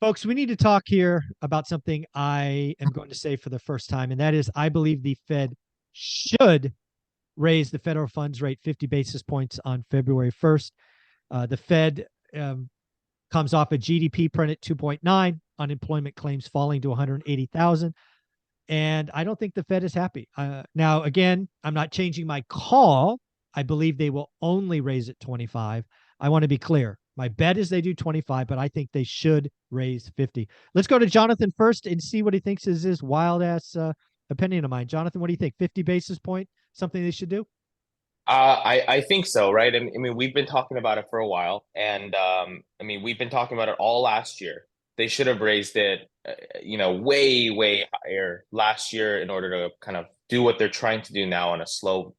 Folks, we need to talk here about something I am going to say for the first time, and that is I believe the Fed should raise the federal funds rate 50 basis points on February 1st. The Fed comes off a GDP print at 2.9, unemployment claims falling to 180,000. And I don't think the Fed is happy. Now, again, I'm not changing my call. I believe they will only raise it 25. I want to be clear. My bet is they do 25, but I think they should raise 50. Let's go to Jonathan first and see what he thinks is his wild ass opinion of mine. Jonathan, what do you think? 50 basis point, something they should do? I think so, right? I mean, we've been talking about it for a while, and I mean, we've been talking about it all last year. They should have raised it, way higher last year in order to kind of do what they're trying to do now on a slow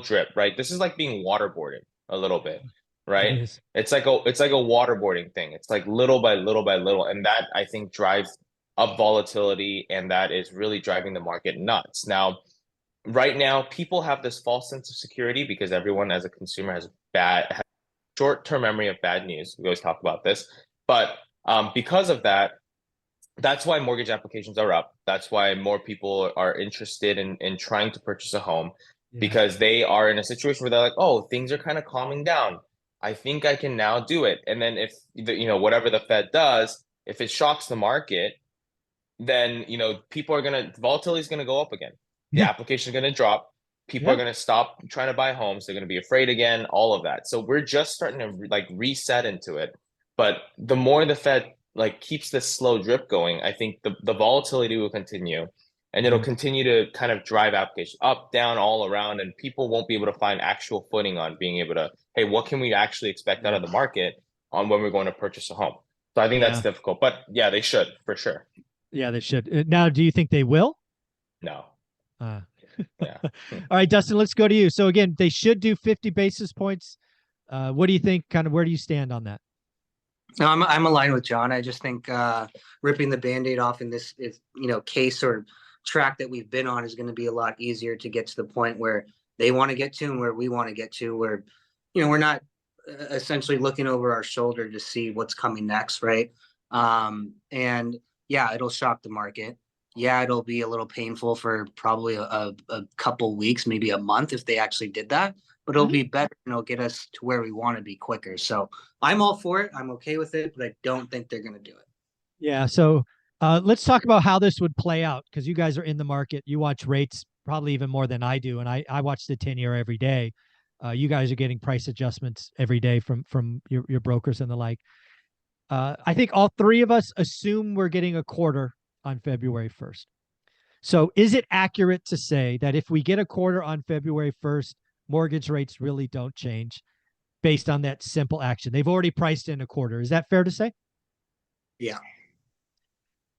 drip, right? This is like being waterboarding a little bit, It right? is. It's like a waterboarding thing. It's like little by little by little, and that I think drives up volatility, and that is really driving the market nuts. Now right now, people have this false sense of security because everyone as a consumer has short-term memory of bad news. We always talk about this, but because of that, that's why mortgage applications are up. That's why more people are interested in trying to purchase a home Yeah. because they are in a situation where they're like, oh, things are kind of calming down. I think I can now do it. And then if whatever the Fed does, if it shocks the market, then people are gonna volatility is gonna go up again. The Yeah. application is gonna drop. People are Yeah. gonna stop trying to buy homes. They're gonna be afraid again. All of that. So we're just starting to like reset into it. But the more the Fed like keeps this slow drip going, I think the volatility will continue, and it'll Yeah. continue to kind of drive applications up, down, all around, and people won't be able to find actual footing on being able to, hey, what can we actually expect out Yeah. of the market on when we're going to purchase a home? So I think that's Yeah. difficult. But yeah, they should for sure. Yeah, they should. Now, do you think they will? No. Uh, Yeah. all right, Dustin, let's go to you. So again, they should do 50 basis points. What do you think? Kind of where do you stand on that? No, I'm aligned with John. I just think ripping the Band-Aid off in this is case or track that we've been on is going to be a lot easier to get to the point where they want to get to and where we want to get to, where we're not essentially looking over our shoulder to see what's coming next, right? And yeah, it'll shock the market. Yeah, it'll be a little painful for probably a couple weeks, maybe a month if they actually did that, but it'll Mhm. be better and it'll get us to where we want to be quicker. So I'm all for it. I'm okay with it, but I don't think they're going to do it. Yeah. So let's talk about how this would play out because you guys are in the market. You watch rates probably even more than I do, and I watch the 10-year every day. You guys are getting price adjustments every day from your brokers and the like. I think all three of us assume we're getting a quarter on February 1st. So is it accurate to say that if we get a quarter on February 1st, mortgage rates really don't change based on that simple action? They've already priced in a quarter. Is that fair to say? Yeah.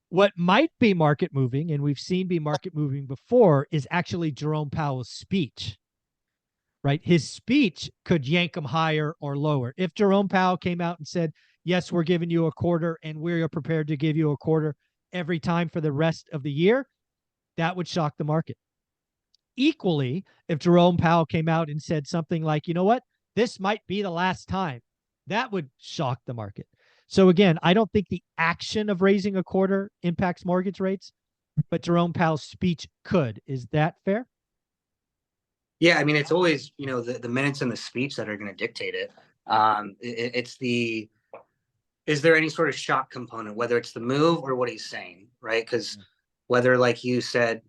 What might be market moving, and we've seen be market moving before, is actually Jerome Powell's speech, right? His speech could yank them higher or lower. If Jerome Powell came out and said, yes, we're giving you a quarter and we're prepared to give you a quarter every time for the rest of the year, that would shock the market. Equally, if Jerome Powell came out and said something like, you know what, this might be the last time, that would shock the market. So again, I don't think the action of raising a quarter impacts mortgage rates, but Jerome Powell's speech could. Is that fair? Yeah. I mean, it's always, the minutes in the speech that are going to dictate it. It's is there any sort of shock component, whether it's the move or what he's saying, right? Because whether, like you said,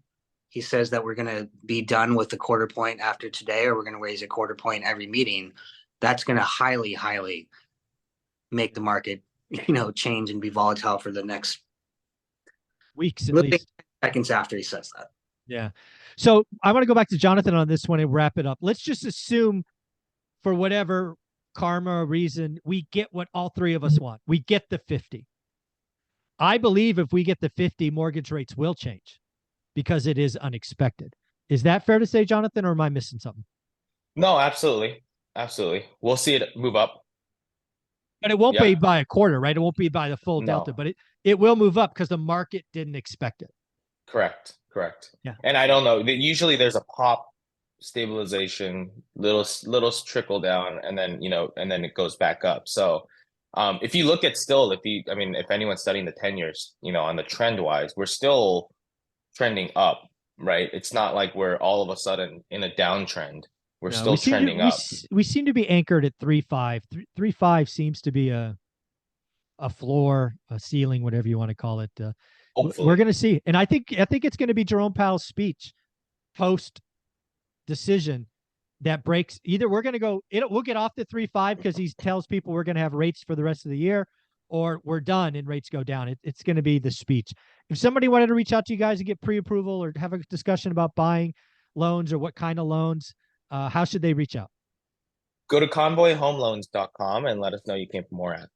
he says that we're going to be done with the quarter point after today, or we're going to raise a quarter point every meeting, that's going to highly make the market, change and be volatile for the next Weeks at really least. seconds after he says that. Yeah. So I want to go back to Jonathan on this one and wrap it up. Let's just assume for whatever karma reason, we get what all three of us want. We get the 50. I believe if we get the 50, mortgage rates will change because it is unexpected. Is that fair to say, Jonathan, or am I missing something? No, absolutely. Absolutely. We'll see it move up. But it won't Yeah. be by a quarter, right? It won't be by the full delta, No. but it will move up because the market didn't expect it. Correct. Correct. Yeah. And I don't know. Usually there's a pop stabilization, little trickle down, and then it goes back up. So If you look at still, I mean, if anyone's studying the 10 years, on the trend wise, we're still trending up, right? It's not like we're all of a sudden in a downtrend. We're No, still trending up. we seem to be anchored at 3.5. 3.5 seems to be a floor, a ceiling, whatever you want to call it. Hopefully. We're going to see. And I think it's going to be Jerome Powell's speech post decision that breaks. Either we're going to we'll get off the 3.5 because he tells people we're going to have rates for the rest of the year, or we're done and rates go down. It's going to be the speech. If somebody wanted to reach out to you guys and get pre-approval or have a discussion about buying loans or what kind of loans, how should they reach out? Go to convoyhomeloans.com and let us know you came from ORAT.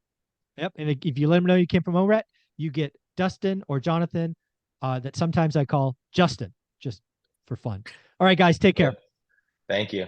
Yep. And if you let them know you came from ORAT, you get Dustin or Jonathan, that sometimes I call Justin, just for fun. All right, guys, take care. Thank you.